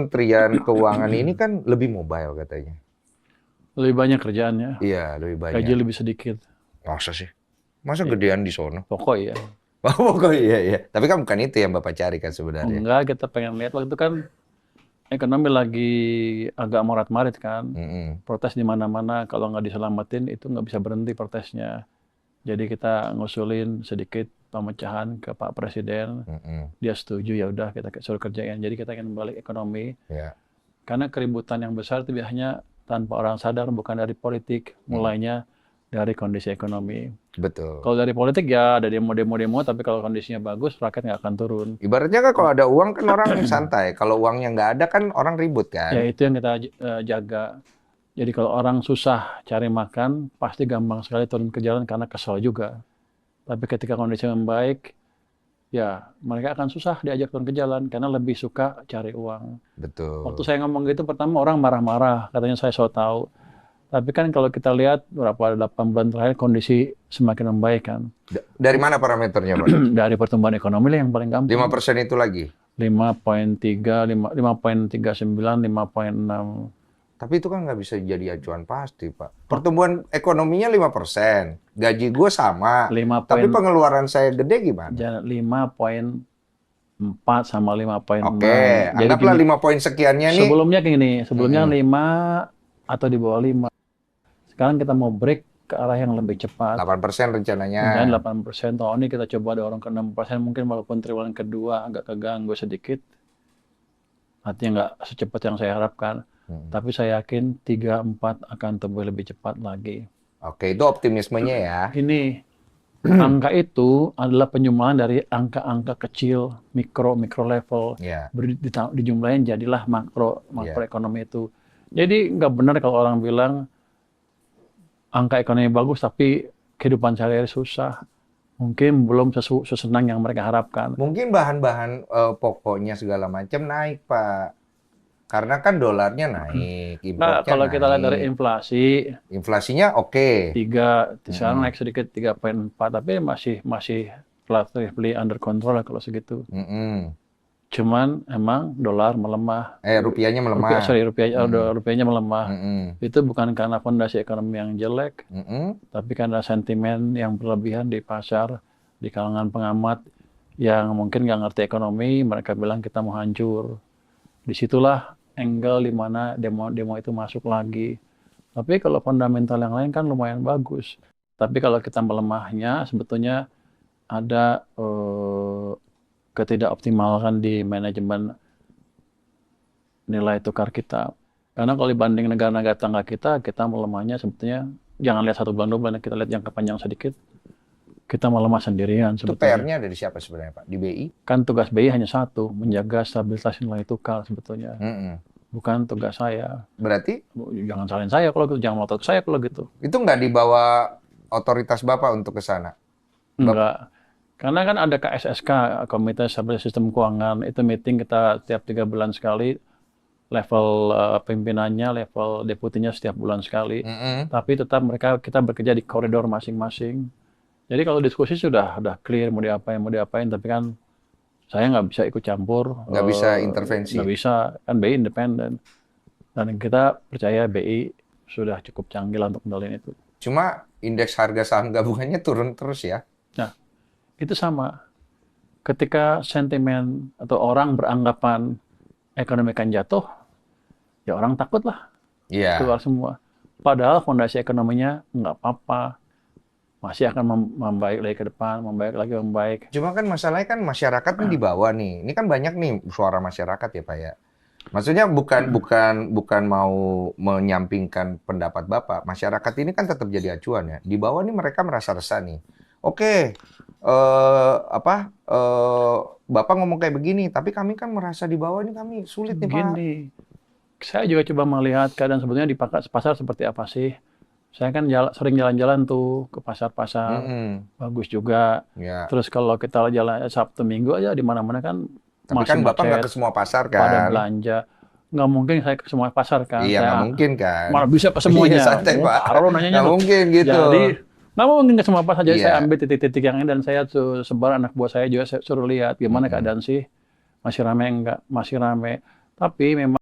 Kementerian Keuangan ini kan lebih mobile katanya. Lebih banyak kerjaannya, Iya, lebih gaji banyak. lebih sedikit. Masa sih? Masa Iya. gedean di sono? Pokok ya. Oh, kok iya, iya. Tapi kan bukan itu yang Bapak cari kan sebenarnya. Enggak, kita pengen lihat waktu itu kan ekonomi lagi agak morat-marit kan. Mm-mm. Protes di mana-mana, kalau nggak diselamatin itu nggak bisa berhenti protesnya. Jadi kita ngusulin sedikit pemecahan ke Pak Presiden. Mm-mm. Dia setuju, ya udah kita suruh kerjain. Jadi kita ingin balik ekonomi. Ya. Karena keributan yang besar itu biasanya tanpa orang sadar, bukan dari politik, mulainya dari kondisi ekonomi. Betul. Kalau dari politik ya ada demo-demo, tapi kalau kondisinya bagus, rakyat nggak akan turun. Ibaratnya kan kalau ada uang kan orang santai. Kalau uangnya nggak ada kan orang ribut Ya kan. itu yang kita jaga. Jadi kalau orang susah cari makan, pasti gampang sekali turun ke jalan karena kesel juga. Tapi ketika kondisi membaik, ya mereka akan susah diajak turun ke jalan karena lebih suka cari uang. Waktu Betul. saya ngomong gitu pertama orang marah-marah, katanya saya so tahu. Tapi kan kalau kita lihat berapa 8 bulan terakhir kondisi semakin membaik kan. Dari mana parameternya, Pak? Dari pertumbuhan ekonomi lah yang paling gampang. 5% itu lagi. 5,3, 5,39, 5,6. Tapi itu kan nggak bisa jadi acuan pasti, Pak. Pertumbuhan ekonominya 5%. Gaji gue sama. 5 Tapi poin, pengeluaran saya gede gimana? 5,4 sama 5,6. Oke, Jadi anggaplah gini, 5 poin sekiannya nih. sebelumnya gini, sebelumnya Mm-mm. 5 atau di bawah 5. Sekarang kita mau break ke arah yang lebih cepat. 8% rencananya. Misalnya 8%, tahun ini kita coba dorong ke 6%, mungkin walaupun triwulan kedua agak keganggu sedikit, artinya nggak secepat yang saya harapkan. Tapi saya yakin 3-4 akan tumbuh lebih cepat lagi. Oke, itu optimismenya ya. Ini angka itu adalah penyumbang dari angka-angka kecil, mikro level. Ya. Dijumlahin jadilah makro Ya. ekonomi itu. Jadi nggak benar kalau orang bilang angka ekonomi bagus tapi kehidupan sehari-hari susah. Mungkin belum sesenang yang mereka harapkan. Mungkin bahan-bahan pokoknya segala macam naik, Pak. Karena kan dolarnya naik, Nah, importnya kalau kita lihat dari naik. inflasi, Inflasinya oke. 3, sekarang naik sedikit 3,4, tapi masih relatively under control lah kalau segitu. Mm-mm. Cuman emang dolar melemah. Rupiahnya melemah. Rupiahnya melemah. Mm-mm. Itu bukan karena fondasi ekonomi yang jelek, Mm-mm. tapi karena sentimen yang berlebihan di pasar, di kalangan pengamat yang mungkin nggak ngerti ekonomi, mereka bilang kita mau hancur. Disitulah angle di mana demo itu masuk lagi. Tapi kalau fundamental yang lain kan lumayan bagus. Tapi kalau kita melemahnya, sebetulnya ada ketidakoptimalan di manajemen nilai tukar kita. Karena kalau dibanding negara-negara tetangga kita melemahnya sebetulnya jangan lihat 1 bulan 2 bulan, kita lihat jangka panjang sedikit, kita melemah sendirian Itu sebetulnya. PR-nya dari siapa sebenarnya, Pak? Di BI? Kan tugas BI hanya satu, menjaga stabilitas nilai tukar sebetulnya. Mm-mm. Bukan tugas saya. Berarti Jangan salahin saya kalau gitu, jangan melotot saya kalau gitu. itu nggak dibawa otoritas Bapak untuk ke sana? Enggak. Karena kan ada KSSK, Komite Stabilitas Sistem Keuangan, itu meeting kita tiap 3 bulan sekali, level pimpinannya, level deputinya setiap bulan sekali. Mm-mm. Tapi tetap kita bekerja di koridor masing-masing. Jadi kalau diskusi sudah clear mau diapain, tapi kan saya nggak bisa ikut campur. Nggak bisa intervensi. Nggak bisa, kan BI independen. Dan kita percaya BI sudah cukup canggih lah untuk kendaliin itu. Cuma indeks harga saham gabungannya turun terus ya. Nah, itu sama. Ketika sentimen atau orang beranggapan ekonomi akan jatuh, ya orang takut lah Iya. keluar semua. Padahal fondasi ekonominya nggak apa-apa. Masih akan membaik lagi ke depan, membaik. Cuma kan masalahnya kan masyarakat nih di bawah nih. Ini kan banyak nih suara masyarakat ya, Pak ya. Maksudnya bukan mau menyampingkan pendapat Bapak. Masyarakat ini kan tetap jadi acuan ya. Di bawah nih mereka merasa resah nih. Oke, Bapak ngomong kayak begini, tapi kami kan merasa di bawah ini kami sulit nih, Pak. Gini, saya juga coba melihat keadaan sebetulnya di pasar seperti apa sih. Saya kan sering jalan-jalan tuh ke pasar-pasar, bagus juga. Ya. Terus kalau kita jalan Sabtu Minggu aja di mana-mana kan Tapi masih kan Bapak nggak ke macet, semua pasar pada kan? belanja. Nggak mungkin saya ke semua pasar kan. Iya, nggak Saya mungkin kan? mana bisa ke semuanya. Iya, santai, Pak. Parah lo nanyanya Nggak lo. mungkin gitu. Jadi nggak mungkin ke semua pasar. Jadi Iya. saya ambil titik-titik yang ini dan saya sebar anak buah saya juga saya suruh lihat gimana keadaan sih. Masih rame enggak? Masih rame. Tapi memang